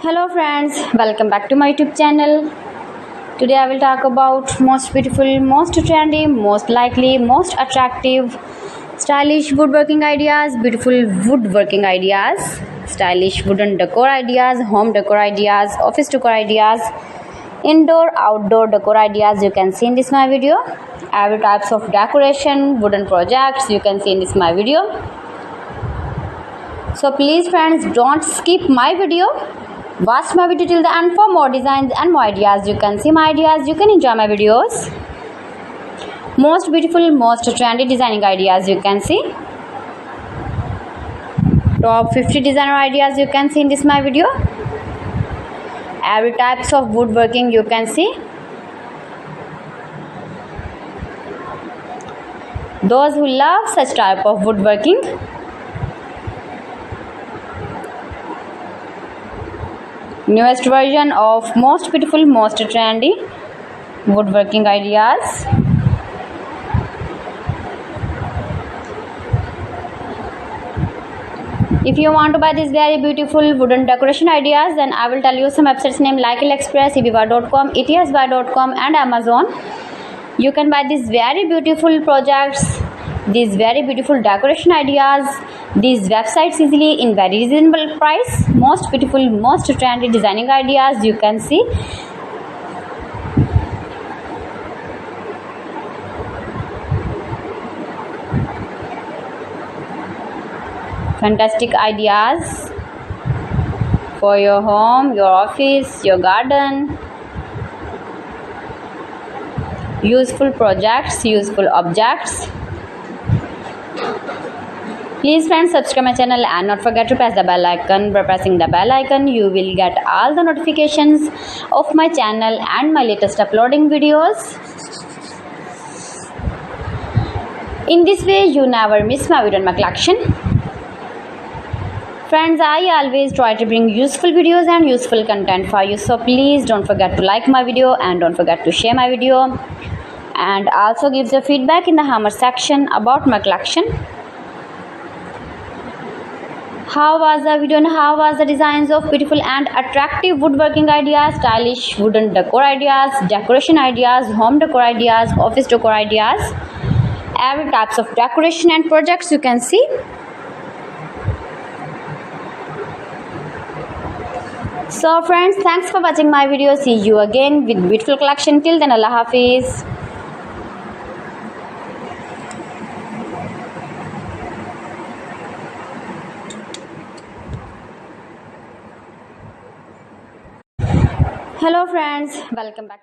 Hello friends, welcome back to my YouTube channel. Today I will talk about most beautiful, most trendy, most likely, most attractive, stylish woodworking ideas, beautiful woodworking ideas, stylish wooden decor ideas, home decor ideas, office decor ideas, indoor, outdoor decor ideas you can see in this my video. Every types of decoration, wooden projects you can see in this my video. So please friends, don't skip my video. Watch my video till the end for more designs and more ideas. You can see my ideas, you can enjoy my videos. Most beautiful, most trendy designing ideas you can see. Top 50 designer ideas you can see in this my video. Every types of woodworking you can see. Those who love such type of woodworking, newest version of most beautiful, most trendy woodworking ideas. If you want to buy these very beautiful wooden decoration ideas, then I will tell you some websites name like AliExpress, eBay.com, etsbuy.com and Amazon. You can buy these very beautiful projects, these very beautiful decoration ideas, these websites easily in very reasonable price. Most beautiful, most trendy designing ideas you can see. Fantastic ideas for your home, your office, your garden. Useful projects, useful objects. Please friends, subscribe my channel and not forget to press the bell icon. By pressing the bell icon, you will get all the notifications of my channel and my latest uploading videos. In this way, you never miss my video and my collection. Friends, I always try to bring useful videos and useful content for you. So please don't forget to like my video and don't forget to share my video. And also give the feedback in the comment section about my collection. How was the video and how was the designs of beautiful and attractive woodworking ideas, stylish wooden decor ideas, decoration ideas, home decor ideas, office decor ideas, every types of decoration and projects you can see. So friends, thanks for watching my video. See you again with beautiful collection. Till then, Allah Hafiz. Hello friends, welcome back.